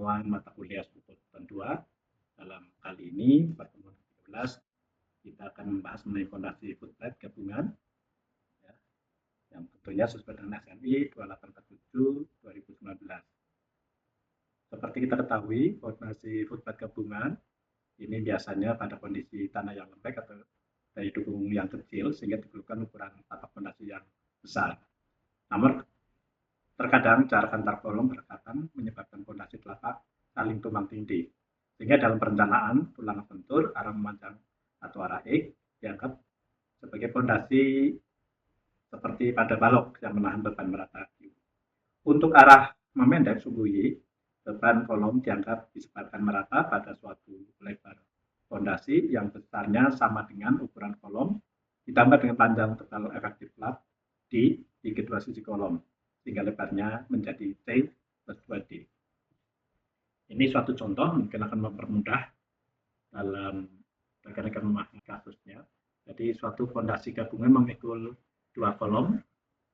pertemuan mata kuliah struktur beton 2. Dalam kali ini, pertemuan ke-13, kita akan membahas mengenai fondasi footplate gabungan, ya, yang tentunya sesuai dengan SNI 2847/2019. Seperti kita ketahui, fondasi footplate gabungan ini biasanya pada kondisi tanah yang lembek atau daya dukung yang kecil, sehingga diperlukan ukuran tapak fondasi yang besar. Namun, terkadang jarak antar kolom berdekatan menyebabkan fondasi telapak saling tumpang tindih, sehingga dalam perencanaan tulangan bentur arah memanjang atau arah X dianggap sebagai fondasi seperti pada balok yang menahan beban merata. Untuk arah memendek sumbu Y, beban kolom dianggap disebarkan merata pada suatu lebar fondasi yang besarnya sama dengan ukuran kolom ditambah dengan panjang tebal efektif lap di kedua sisi kolom, sehingga lebarnya menjadi T plus 2D. Ini suatu contoh mungkin akan mempermudah dalam rekan-rekan memahami kasusnya. Jadi suatu fondasi gabungan memikul 2 kolom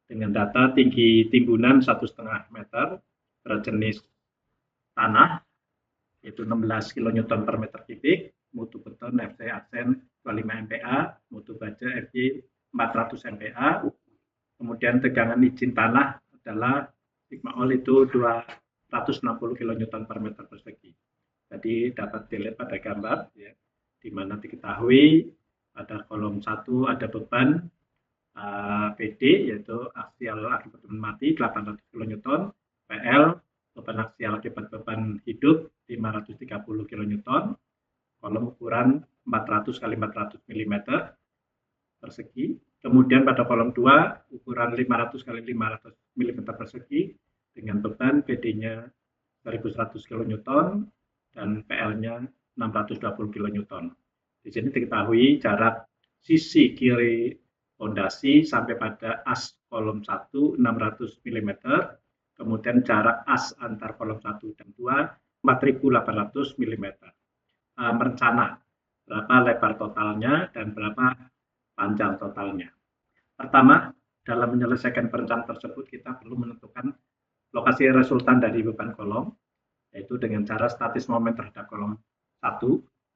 dengan data tinggi timbunan 1,5 meter berjenis tanah, yaitu 16 kN per meter kubik, mutu beton FC aksen 25 MPa, mutu baja FJ 400 MPa, kemudian tegangan izin tanah adalah sigma all itu 260 kN per meter persegi. Jadi dapat dilihat pada gambar, ya, di mana diketahui pada kolom 1 ada beban PD, yaitu aksial akibat beban mati 800 kN, PL beban aksial akibat beban hidup 530 kN, kolom ukuran 400 x 400 mm persegi. Kemudian pada kolom 2 ukuran 500 x 500 mm persegi dengan beban PD-nya 1100 kN dan PL-nya 620 kN. Di sini diketahui jarak sisi kiri fondasi sampai pada as kolom 1 600 mm, kemudian jarak as antar kolom 1 dan 2 4800 mm. Merencana berapa lebar totalnya dan berapa panjang totalnya. Pertama, dalam menyelesaikan perencanaan tersebut kita perlu menentukan lokasi resultan dari beban kolom, yaitu dengan cara statis momen terhadap kolom 1,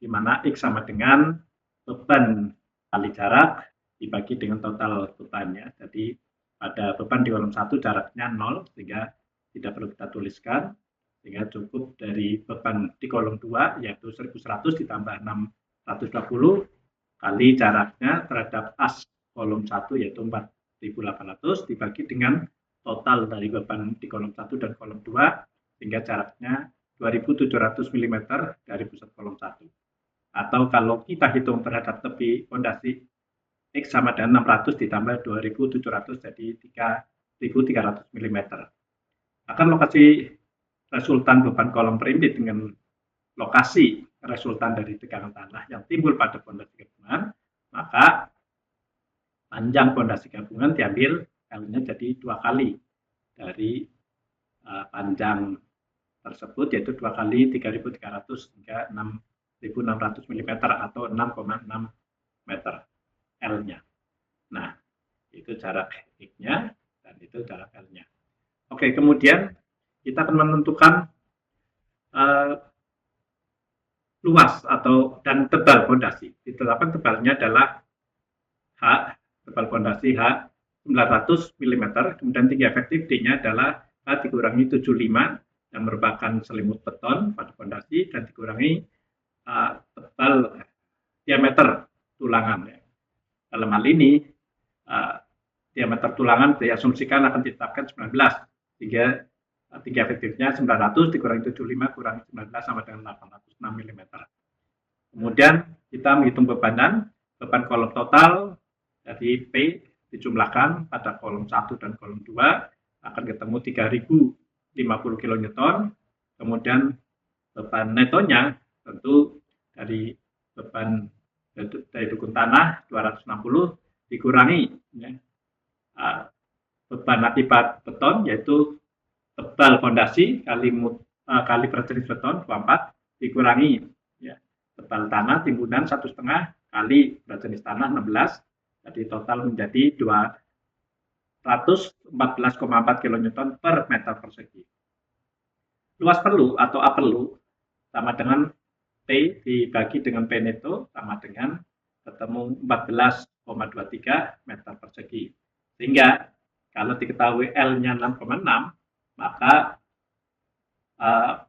di mana X sama dengan beban kali jarak dibagi dengan total bebannya. Jadi pada beban di kolom 1 jaraknya 0, sehingga tidak perlu kita tuliskan, sehingga cukup dari beban di kolom 2 yaitu 1100 ditambah 620 kali jaraknya terhadap as kolom 1 yaitu 4800 dibagi dengan total dari beban di kolom 1 dan kolom 2, sehingga jaraknya 2700 mm dari pusat kolom 1. Atau kalau kita hitung terhadap tepi fondasi X sama dengan 600 ditambah 2700 jadi 3300 mm. Akan lokasi resultan beban kolom perimpit dengan lokasi resultan dari tegangan tanah yang timbul pada fondasi gabungan, maka panjang fondasi gabungan diambil L-nya jadi 2 kali dari panjang tersebut, yaitu 2 kali 3300 hingga 6600 mm atau 6,6 meter L-nya. Nah, itu jarak X-nya dan itu jarak L-nya. Oke, kemudian kita akan menentukan luas dan tebal fondasi. Ditetapkan tebalnya adalah H, tebal fondasi H 900 mm, kemudian tinggi efektif D-nya adalah H dikurangi 75 yang merupakan selimut beton pada fondasi dan dikurangi tebal diameter tulangan. Dalam hal ini diameter tulangan diasumsikan akan ditetapkan 19, sehingga tinggi efektifnya 900 dikurangi 75 kurangi 19 sama dengan 806 mm. Kemudian kita menghitung beban kolom total dari P dijumlahkan pada kolom 1 dan kolom 2 akan ketemu 3050 kN. Kemudian beban netonya tentu dari beban dari dukun tanah 260 dikurangi beban akibat beton yaitu tebal fondasi kali berjenis beton 24 dikurangi tebal tanah timbunan 1,5 kali berjenis tanah 16, jadi total menjadi 214,4 kN per meter persegi. luas perlu atau A perlu sama dengan P dibagi dengan P neto sama dengan ketemu 14,23 meter persegi. Sehingga kalau diketahui L-nya 6,6, maka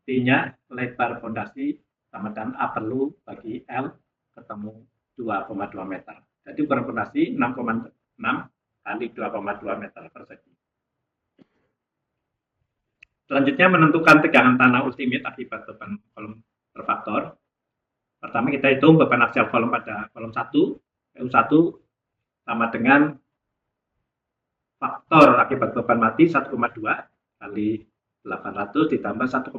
P-nya lebar fondasi sama dengan A perlu bagi L ketemu 2,2 meter. Jadi ukuran fondasi 6,6 kali 2,2 meter persegi. Selanjutnya menentukan tegangan tanah ultimate akibat beban kolom berfaktor. Pertama kita hitung beban aksial kolom pada kolom 1, PU1 sama dengan faktor akibat beban mati 1,2 kali 800 ditambah 1,6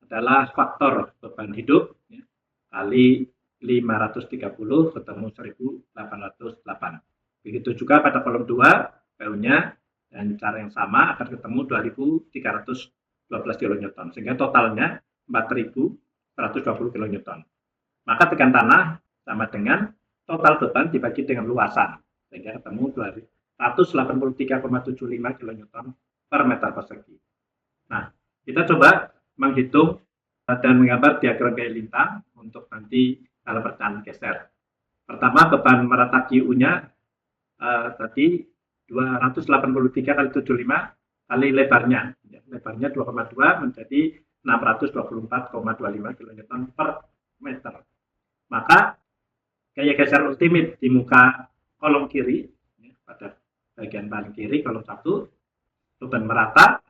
adalah faktor beban hidup ya, kali 530 ketemu 1808. Begitu juga pada kolom 2 PU-nya dan cara yang sama akan ketemu 2312 kN sehingga totalnya 4120 kN. Maka tegangan tanah sama dengan total beban dibagi dengan luasan sehingga ketemu 183,75 kN per meter persegi. Nah, kita coba menghitung dan menggambar diagram gaya lintang untuk nanti dalam perjalanan geser. Pertama, beban merata QU-nya tadi 283 kali 75 kali lebarnya. Lebarnya 2,2 menjadi 624,25 kN per meter. Maka gaya geser ultimate di muka kolom kiri, ya, pada bagian paling kiri kolom 1, beban merata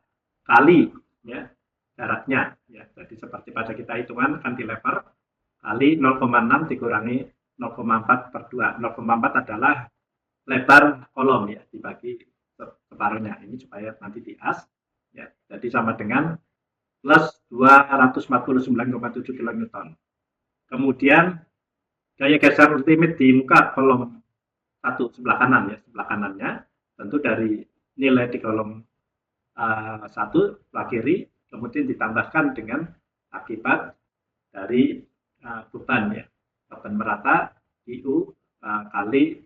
kali ya, jaraknya. Ya, jadi seperti pada kita hitungan cantilever kali 0,6 dikurangi 0,4 per 2. 0,4 adalah lebar kolom ya, dibagi separuhnya. Ini supaya nanti dias. Ya, jadi sama dengan plus 249,7 kN. Kemudian gaya geser ultimate di muka kolom 1 sebelah kanan ya, sebelah kanannya tentu dari nilai di kolom 1 sebelah kiri kemudian ditambahkan dengan akibat dari beban ya, beban merata IU kali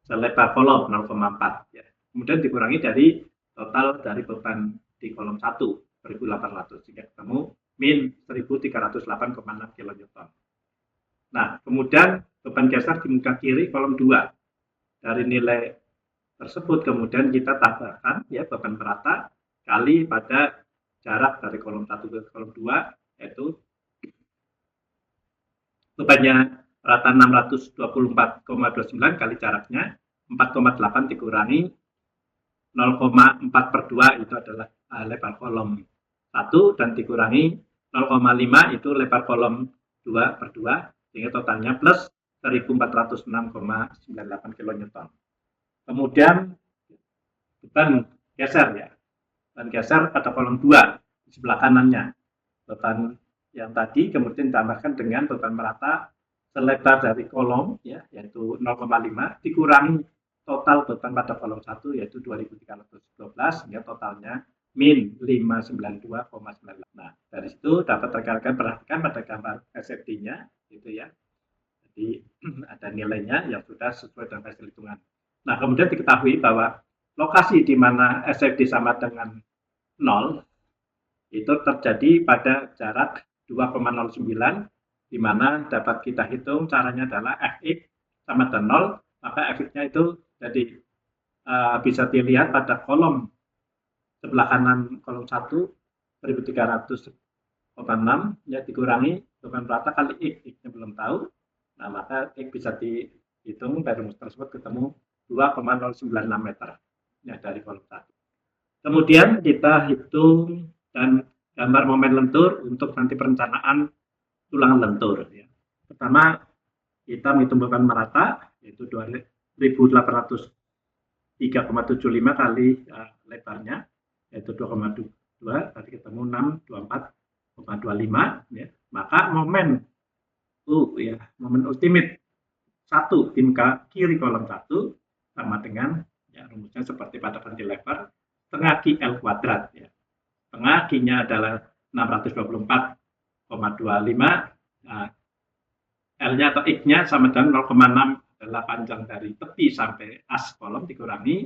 selebar kolom 0,4 ya. Kemudian dikurangi dari total dari beban di kolom 1 1800 sehingga ketemu min 1308,6 kN. Nah, kemudian beban geser di muka kiri kolom 2. Dari nilai tersebut kemudian kita tambahkan ya beban merata kali pada jarak dari kolom 1 ke kolom 2 yaitu bebannya rata 624,29 kali jaraknya 4,8 dikurangi 0,4 per 2 itu adalah lebar kolom 1 dan dikurangi 0,5 itu lebar kolom 2 per 2 sehingga totalnya plus 1406,98 kN. Kemudian beban geser ya. Beban geser pada kolom 2 di sebelah kanannya. Beban yang tadi kemudian ditambahkan dengan beban merata selebar dari kolom ya, yaitu 0,5 dikurangi total beban pada kolom 1 yaitu 2312 sehingga totalnya min 592,98. Nah, dari situ dapat rekan-rekan perhatikan pada gambar SFD-nya gitu ya. Jadi ada nilainya yang sudah sesuai dengan hasil hitungan. Nah, kemudian diketahui bahwa lokasi di mana SFD sama dengan 0 itu terjadi pada jarak 2,09 di mana dapat kita hitung caranya adalah Fx sama dengan 0, maka Fx-nya itu jadi bisa dilihat pada kolom sebelah kanan kolom 1 1306 ya dikurangi beban rata kali X-nya belum tahu. Nah, maka X bisa dihitung dari rumus tersebut ketemu 2,096 meter ya dari kolom 1. Kemudian kita hitung dan gambar momen lentur untuk nanti perencanaan tulangan lentur. Ya. Pertama, kita menghitung beban merata, yaitu 2803,75 kali lebarnya, yaitu 2,2, tadi ketemu 624,25. Ya. Maka momen U, ya, momen ultimate 1 di muka kiri kolom 1 sama dengan ya, rumusnya seperti pada cantilever setengah QL kuadrat ya. Setengah Q-nya adalah 624,25, nah, L-nya atau X-nya sama dengan 0,6 adalah panjang dari tepi sampai as kolom dikurangi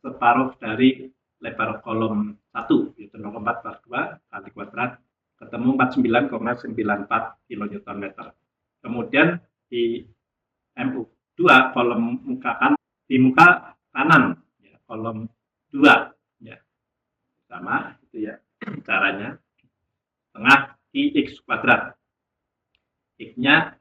separuh dari lebar kolom 1 yaitu 0,4 per 2 kali kuadrat ketemu 49,94 kN. Kemudian di MU2 kolom muka kanan, di muka kanan ya, kolom 2 ya. Sama itu ya caranya. Tengah X kuadrat. X-nya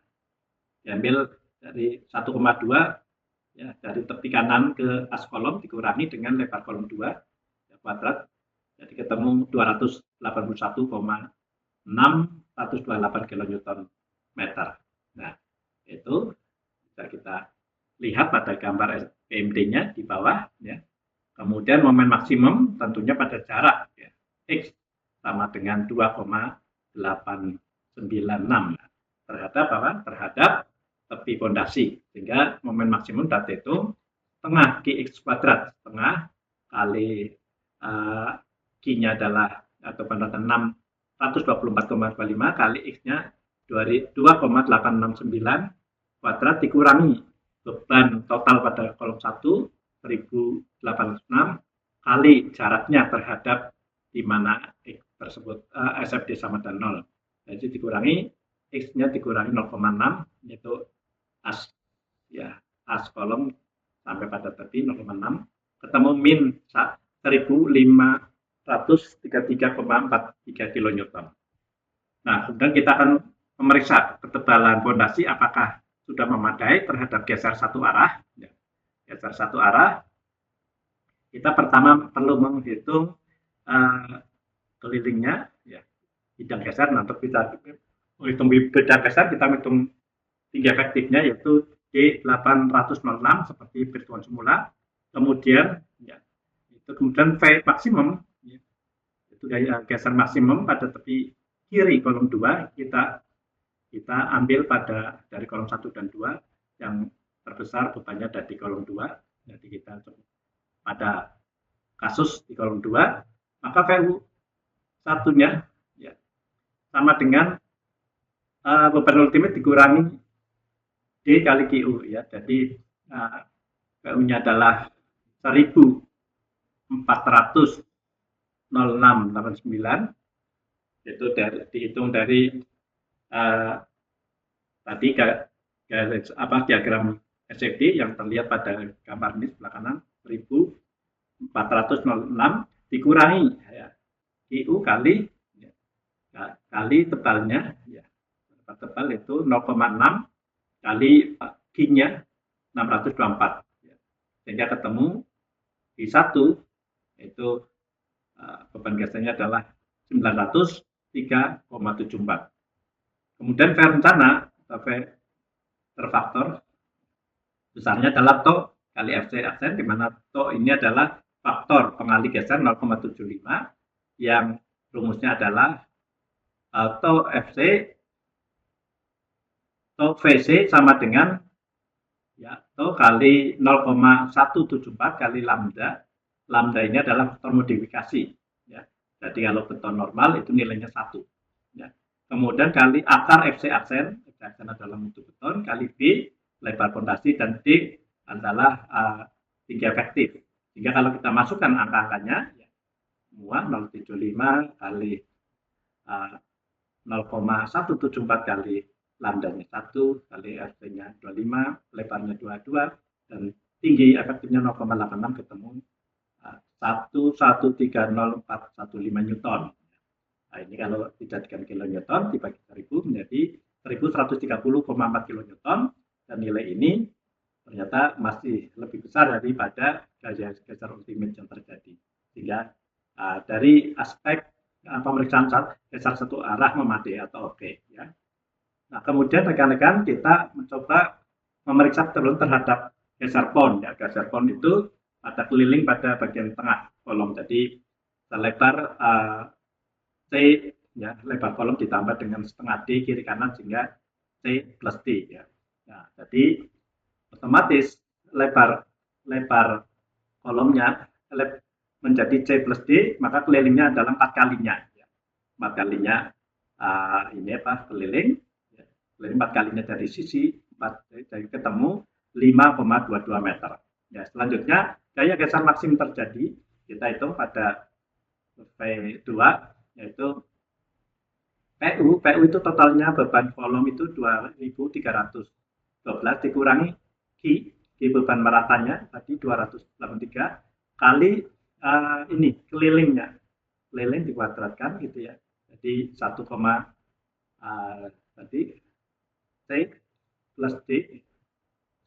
diambil dari 1,2 ya, dari tepi kanan ke as kolom dikurangi dengan lebar kolom 2 ya, kuadrat, jadi ketemu 281,6128 kN. Nah, itu bisa kita lihat pada gambar PMD-nya di bawah ya. Kemudian momen maksimum tentunya pada jarak ya, X sama dengan 2,896 terhadap apa? Terhadap tepi pondasi, sehingga momen maksimum dapat itu tengah Gx kuadrat, tengah kali G-nya adalah atau pendataan 624,25 kali X-nya 2,869 kuadrat dikurangi beban total pada kolom 1 1086 kali jaraknya terhadap di mana X tersebut SFD sama dan 0. Jadi dikurangi X-nya dikurangi 0,6 yaitu as ya, as kolom sampai pada tepi 0,6 ketemu min 1533,43 kN. Nah, kemudian kita akan memeriksa ketebalan pondasi apakah sudah memadai terhadap geser satu arah. Ya. Geser satu arah, kita pertama perlu menghitung kelilingnya, ya, bidang geser. Nah, untuk bisa menghitung bidang geser, kita menghitung tinggi efektifnya yaitu D806 seperti perhitungan semula. Kemudian ya, itu kemudian V maksimum ya, itu geser maksimum pada tepi kiri kolom 2 kita ambil pada dari kolom 1 dan 2 yang terbesar bebannya ada di kolom 2. Jadi kita pada kasus di kolom 2 maka VU satunya ya, sama dengan beban ultimate dikurangi D kali QU ya. Jadi PU-nya adalah 1406,89 itu dihitung dari tadi diagram SFD yang terlihat pada gambar ini sebelah kanan 1406 dikurangi ya, QU kali ya, kali tebalnya ya. Tebal itu 0,6 kali G-nya 624 ya. Sehingga ketemu di 1 itu beban gesernya adalah 903,74. Kemudian V rencana atau V terfaktor besarnya adalah TO kali FC aksen, di mana TO ini adalah faktor pengalih geser 0,75 yang rumusnya adalah TO FC TO VC sama dengan ya, TO kali 0,174 kali lambda. Lambda ini adalah faktor modifikasi. Ya. Jadi kalau beton normal itu nilainya 1. Ya. Kemudian kali akar FC aksen, FC aksen adalah mutu beton, kali B lebar pondasi dan D adalah tinggi efektif. Sehingga kalau kita masukkan angka-angkanya, ya, semua 0,75 kali 0,174 kali lambdanya 1 kali FC-nya 25, lebarnya 22 dan tinggi efektifnya 0,86 ketemu 1130415 Newton. Nah, ini kalau dijadikan kilonewton dibagi 1000 menjadi 1130,4 kilonewton dan nilai ini ternyata masih lebih besar daripada gaya geser ultimate yang terjadi. Sehingga dari aspek pemeriksaan geser satu arah memadai atau oke ya. Nah, kemudian rekan-rekan kita mencoba memeriksa terhadap geser pon. Ya, geser pon itu pada keliling pada bagian tengah kolom. Jadi selebar C ya, lebar kolom ditambah dengan setengah D kiri kanan sehingga C plus D ya. Nah, jadi otomatis lebar kolomnya menjadi C plus D, maka kelilingnya adalah 4 kalinya. Ya. 4 kalinya ini apa keliling. 4 kalinya dari sisi 4 jadi ketemu 5,22 meter. Ya, selanjutnya gaya geser maksimum terjadi kita hitung pada survei 2, yaitu PU itu totalnya beban kolom itu 2.312 dikurangi Q beban meratanya tadi 283 kali ini kelilingnya, keliling dikuadratkan gitu ya. Jadi 1, tadi C plus D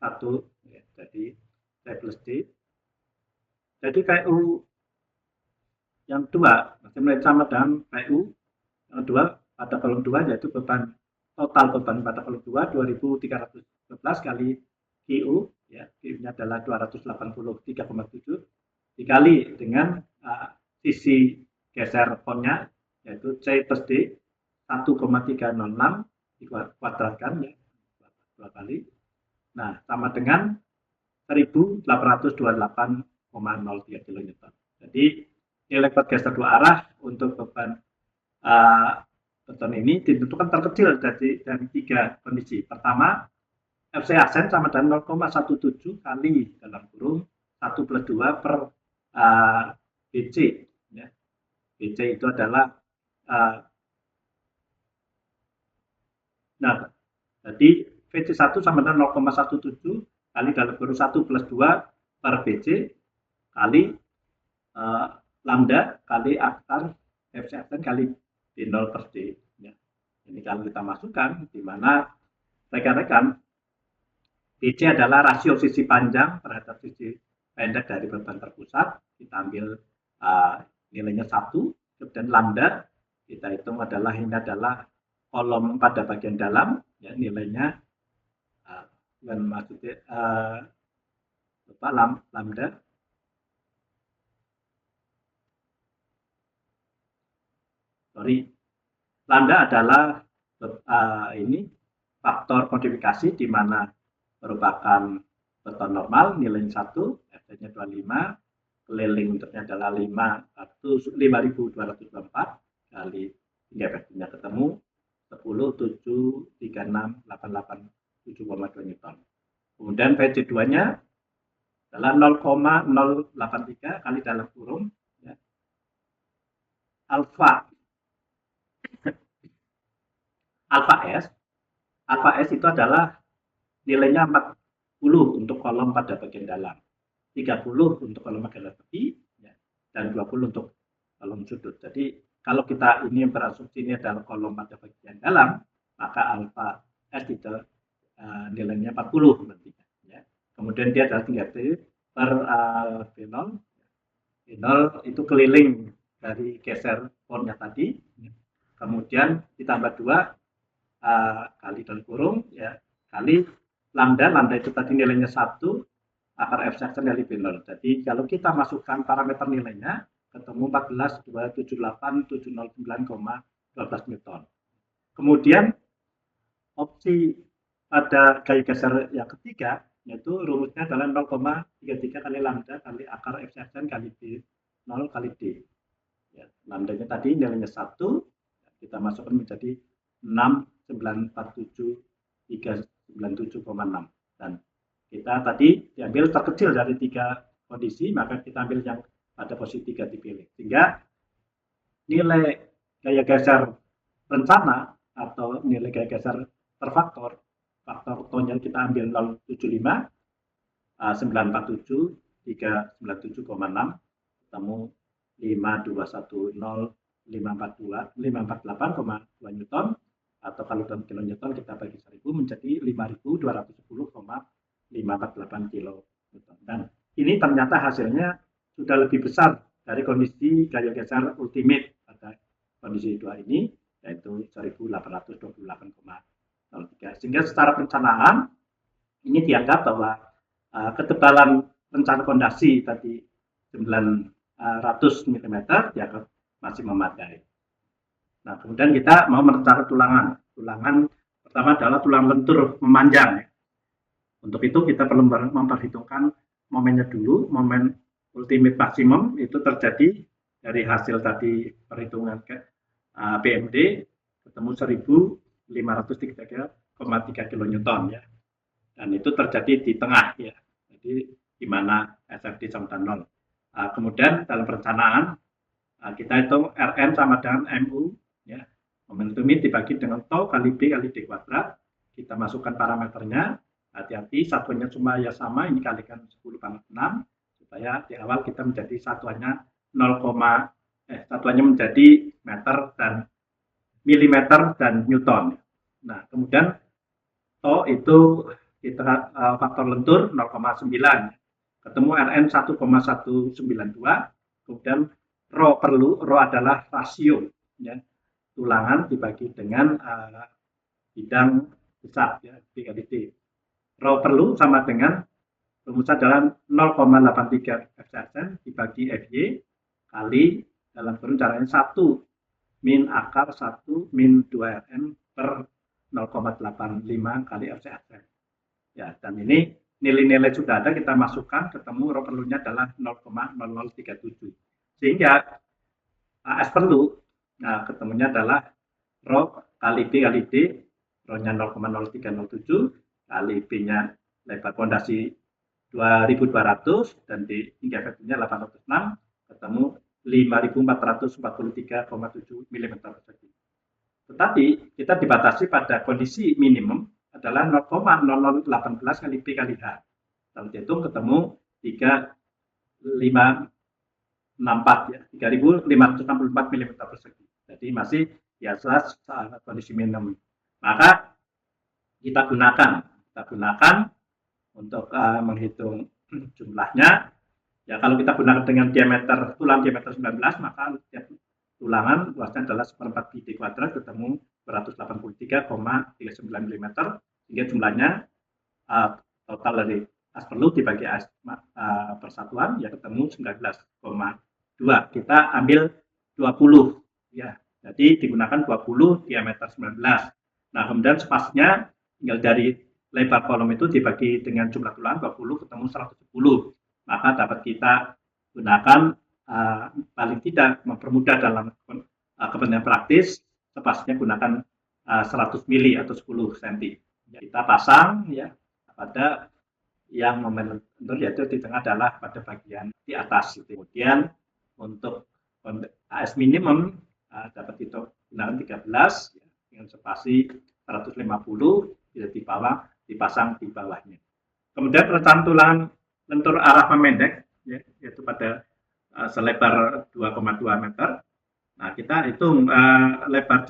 1 ya, jadi C plus D. Jadi PU yang 2 masih sama dengan PU yang 2 pada kolom 2, yaitu total beban pada kolom 2 2.312 kali QU ya, QU-nya adalah 283,7 dikali dengan sisi geser ponnya yaitu C plus D 1,306 dikuadratkan ya 2 kali. Nah, sama dengan 1828,03 kN. Jadi nilai kuat geser dua arah untuk beban beton ini ditentukan terkecil dari 3 kondisi. Pertama, FC aksen sama dengan 0,17 kali dalam kurung 1 plus 2 per BC. Ya. BC itu adalah nah, jadi VC1 sama dengan 0,17 kali dalam kurung 1 plus 2 per BC kali lambda kali akar FC aksen kali D0 per D. Ya. Ini kalau kita masukkan, di mana rekan-rekan BC adalah rasio sisi panjang terhadap sisi pendek dari beban terpusat. Kita ambil nilainya 1, kemudian lambda kita hitung adalah ini adalah kolom pada bagian dalam, ya, nilainya dan maksudnya lambda lambda adalah ini faktor modifikasi di mana merupakan beton normal nilainya 1, Fd-nya 25, keliling untuknya adalah 5.224 kali hingga Fd-nya ketemu 10,73688,7,2 Newton. Kemudian VC2-nya adalah 0,083 kali dalam kurung ya, alfa S itu adalah nilainya 40 untuk kolom pada bagian dalam, 30 untuk kolom bagian tepi, ya, dan 20 untuk kolom sudut. Jadi kalau kita ini berasumsi ini adalah kolom pada bagian dalam, maka alfa S itu nilainya 40 berarti. Ya. Kemudian dia adalah 3T per B0. B0 itu keliling dari geser ponnya tadi. Ya. Kemudian ditambah 2 kali dalam kurung ya kali lambda itu tadi nilainya 1 akar F section dari B0. Jadi kalau kita masukkan parameter nilainya ketemu 14.278.709,12 Newton. Kemudian opsi pada gaya geser yang ketiga yaitu rumusnya adalah 0,33 kali lambda kali akar F section kali B0 kali D. Ya, lambdanya tadi nilainya 1, kita masukkan menjadi 6.947.397,6 dan kita tadi diambil terkecil dari 3 kondisi, maka kita ambil yang pada posisi 3 dipilih, sehingga nilai gaya geser rencana atau nilai gaya geser terfaktor faktor ton yang kita ambil 075 947 397,6 ketemu 5210 548,2 Newton, atau kalau dalam kilo Newton kita bagi 1000 menjadi 5210,548 kilo Newton. Dan ini ternyata hasilnya sudah lebih besar dari kondisi gaya geser ultimate pada kondisi 2 ini, yaitu 1828,03. Sehingga secara perencanaan ini dianggap bahwa ketebalan rencana fondasi tadi 900 mm dianggap masih memadai. Nah, kemudian kita mau merencana tulangan. Tulangan pertama adalah tulang lentur memanjang. Untuk itu kita perlu memperhitungkan momennya dulu. Momen ultimate maksimum itu terjadi dari hasil tadi perhitungan PMD ketemu 1.503,3 kN ya. Dan itu terjadi di tengah ya. Jadi di mana SFD sama 0. Kemudian dalam perencanaan kita hitung Rn sama dengan MU, ya. Momentum ini dibagi dengan tau kali B kali D kuadrat. Kita masukkan parameternya. Hati-hati, satuannya cuma ya sama, ini kalikan 10/6 supaya di awal kita menjadi satuannya satuannya menjadi meter dan milimeter dan newton. Nah, kemudian tau itu kita faktor lentur 0,9, ketemu Rn 1,192, kemudian rho adalah rasio, ya, tulangan dibagi dengan bidang besar, ya, B kali D. Rho perlu sama dengan rumusnya adalah 0,83 Fcm dibagi Fy kali dalam kurung caranya 1 min akar 1 min 2 Rn per 0,85 kali Fcm. Ya, dan ini nilai-nilai sudah ada, kita masukkan, ketemu rho perlunya adalah 0,0037. Sehingga AS perlu, nah, ketemunya adalah rho kali B kali D, rho-nya 0,0307, kali B-nya lebar fondasi 2200 dan D hingga efektifnya 806, ketemu 5443,7 mm persegi. Tetapi kita dibatasi pada kondisi minimum adalah 0,0018 kali B kali H. Kalau dihitung ketemu 3564, ya, 3564 mm persegi. Jadi masih biasa kondisi minimum. Maka kita gunakan untuk menghitung jumlahnya. Ya, kalau kita gunakan dengan tulang diameter 19, maka setiap tulangan luasnya adalah 1/4 pi d kuadrat, ketemu 283,39 mm, sehingga jumlahnya total dari as perlu dibagi as persatuan, ya, ketemu 19,2. Kita ambil 20, ya, jadi digunakan 20 diameter 19. Nah, kemudian spasinya tinggal dari lebar kolom itu dibagi dengan jumlah tulang 20, ketemu 110. Maka dapat kita gunakan paling tidak mempermudah dalam kepentingan praktis, spasinya gunakan 100 mili atau 10 cm. Ya, kita pasang, ya, pada yang momentum, yaitu di tengah adalah pada bagian di atas. Kemudian untuk AS minimum dapat digunakan 13, ya, dengan spasi 150, di bawah dipasang di bawahnya. Kemudian perencanaan tulang lentur arah memendek, ya, yaitu pada selebar 2,2 meter. Nah, kita hitung lebar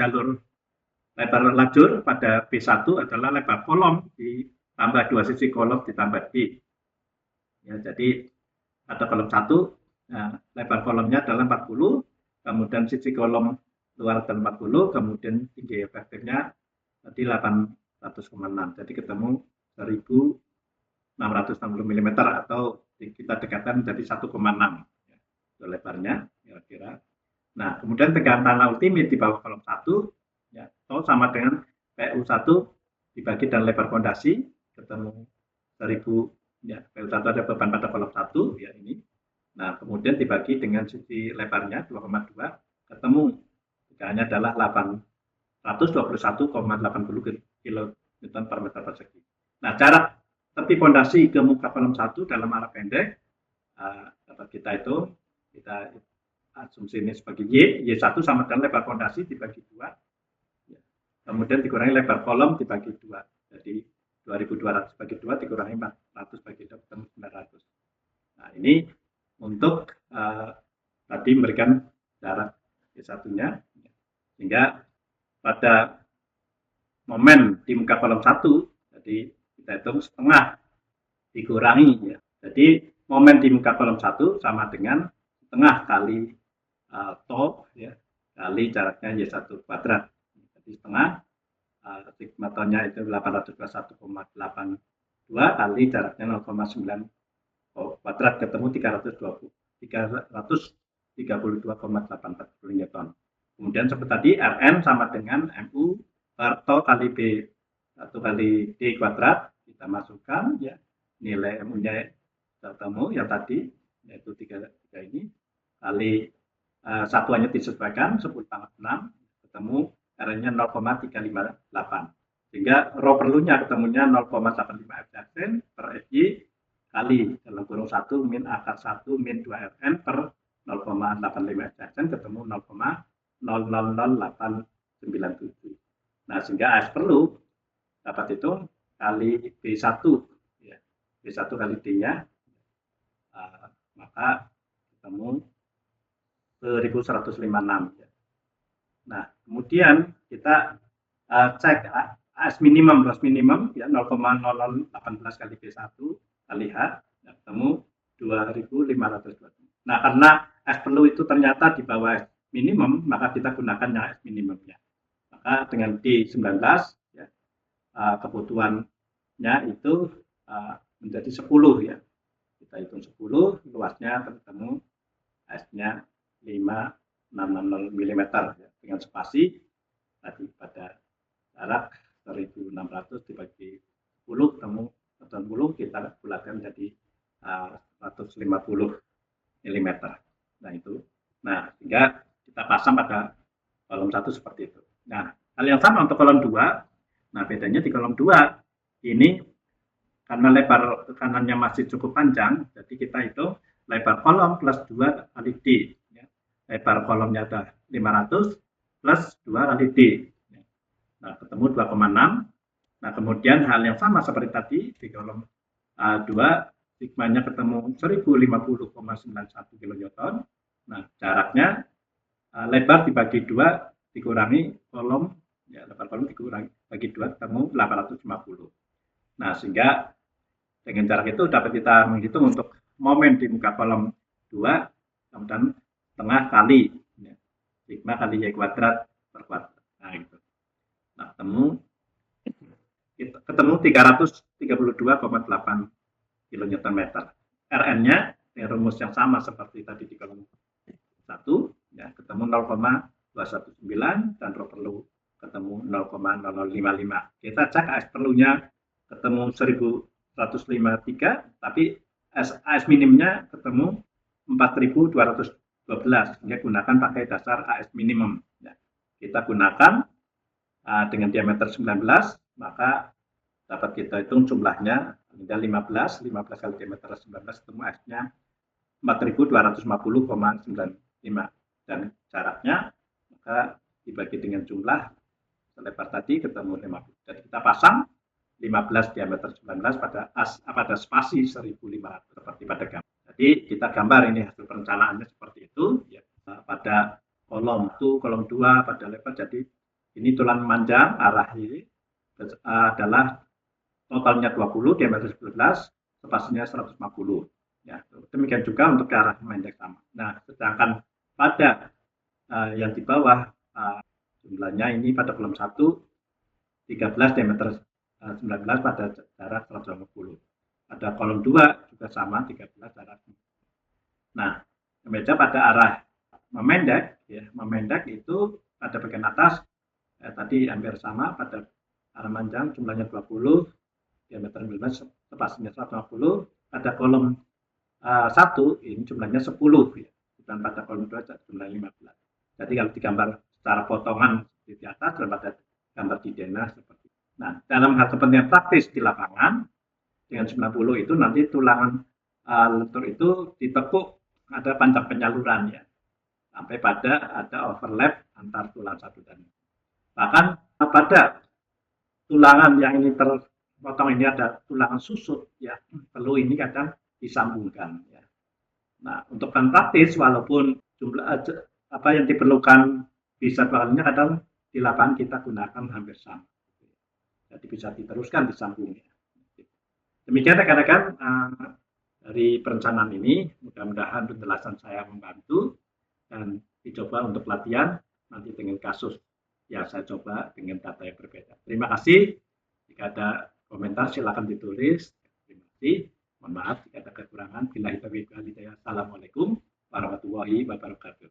lajur pada B1 adalah lebar kolom ditambah 2 sisi kolom ditambah D. Ya, jadi pada kolom 1, lebar kolomnya adalah 40, kemudian sisi kolom luar adalah 40, kemudian tinggi efektifnya tadi 800,6. Jadi ketemu 1660 mm atau kita dekatkan menjadi 1,6, ya, lebarnya kira-kira. Nah, kemudian tegangan tanah ultimate di bawah kolom 1, ya, atau sama dengan PU1 dibagi dan lebar fondasi, ketemu 1000, ya, PU1 ada beban pada kolom 1, ya, ini. Nah, kemudian dibagi dengan sisi lebarnya 2,2, ketemu tegangannya adalah 821,80 kN per meter persegi. Nah, jarak tepi fondasi ke muka kolom 1 dalam arah pendek dapat kita hitung, kita asumsi ini sebagai Y1 sama dengan lebar fondasi dibagi 2, ya. Kemudian dikurangi lebar kolom dibagi 2, jadi 2200 bagi 2 dikurangi 400 bagi 2 ketemu 900. Nah, ini untuk tadi memberikan jarak Y1-nya, sehingga pada momen di muka kolom 1, jadi kita hitung setengah dikurangi, ya. Jadi momen di muka kolom 1 sama dengan setengah kali tau, ya, kali jaraknya Y1 kuadrat. Jadi setengah sigma tonnya itu 821,82 kali jaraknya 0,9 kuadrat, ketemu 332,840 Newton. Kemudian seperti tadi Rn sama dengan Mu per tau kali B1 kali D kuadrat, kita masukkan, ya, nilai M-nya ketemu yang tadi, yaitu 3 ini, kali satuannya disesuaikan 10/6, ketemu R-nya 0,358. Sehingga rho perlunya ketemunya 0,85 Fcm per Fy kali dalam kurung 1 min akar 1 min 2 Rn per 0,85 Rn ketemu 0,000897. Nah, sehingga AS perlu dapat itu kali B1 ya. B1 kali D-nya maka ketemu 1156 ya. Nah, kemudian kita cek AS minimum loss minimum ya 0,0018 kali B1 kali H ya, ketemu 2520. Nah, karena AS perlu itu ternyata di bawah AS minimum, maka kita gunakan yang AS minimumnya. Maka dengan D19 ya, kebutuhannya itu menjadi 10 ya. Kita hitung 10, luasnya ketemu AS-nya 5660 mm ya, dengan spasi tadi pada jarak 1600 dibagi 10 ketemu 80, kita bulatkan menjadi 150 mm. Nah, itu. Nah, sehingga kita pasang pada kolom 1 seperti itu. Nah, hal yang sama untuk kolom 2. Nah, bedanya di kolom 2 ini karena lebar kanannya masih cukup panjang, jadi kita hitung lebar kolom plus 2 kali D. Ya. Lebar kolomnya ada 500 plus 2 kali D. Ya. Nah, ketemu 2,6. Nah, kemudian hal yang sama seperti tadi di kolom 2, sigmanya ketemu 1050,91 kN. Nah, jaraknya lebar dibagi 2 dikurangi kolom, ya lebar kolom dikurangi bagi 2 ketemu 850. Nah, sehingga dengan jarak itu dapat kita menghitung untuk momen di muka kolom 2 kemudian tengah kali ya, sigma kali Y kuadrat per kuadrat. Nah, itu. Nah, ketemu 332,8 kN. Rn-nya rumus yang sama seperti tadi di kolom 1 ya, ketemu 0,219 dan rho perlu ketemu 0,0055. Kita cek AS perlunya ketemu 1153, tapi AS minimumnya ketemu 4212, sehingga gunakan pakai dasar AS minimum ya. Kita gunakan dengan diameter 19, maka dapat kita hitung jumlahnya hingga 15 kali diameter 19 ketemu AS-nya 4250,95 dan jaraknya maka dibagi dengan jumlah lebar tadi ketemu 50. Jadi kita pasang 15 diameter 19 pada spasi 1500 seperti pada gambar. Jadi kita gambar ini hasil perencanaannya seperti itu ya. Pada kolom 1, kolom 2 pada lebar, jadi ini tulang panjang arah ini adalah totalnya 20, diameter 11, spasinya 150. Ya, demikian juga untuk ke arah pendek sama. Nah, sedangkan pada yang di bawah jumlahnya ini pada kolom 1 13 diameter 19 pada jarak 150. Pada kolom 2 juga sama 13 jarak. Nah, berbeda pada arah memendek ya, memendek itu pada bagian atas tadi hampir sama, pada arah panjang jumlahnya 20, diameter 19, spasinya 150. Pada kolom 1 ini jumlahnya 10 ya, dan pada kolom 2 jumlahnya 15. Jadi kalau digambar secara potongan di atas dan pada gambar di denah seperti itu. Nah, dalam hal kepentingan praktis di lapangan dengan 90 itu nanti tulangan lentur itu ditekuk, ada panjang penyaluran ya, sampai pada ada overlap antar tulang 1 dan 2. Bahkan pada tulangan yang ini terpotong ini ada tulangan susut ya, perlu ini kadang disambungkan ya. Nah, untuk kan praktis walaupun jumlah apa yang diperlukan bisa kalinya kadang di lapangan kita gunakan hampir sama. Jadi bisa diteruskan disambungnya. Demikian rekan-rekan dari perencanaan ini, mudah-mudahan penjelasan saya membantu dan dicoba untuk latihan nanti dengan kasus yang saya coba dengan data yang berbeda. Terima kasih. Jika ada komentar silakan ditulis. Terima kasih. Mohon maaf jika ada kekurangan. Billahi taufiq wal hidayah. Assalamualaikum warahmatullahi wabarakatuh.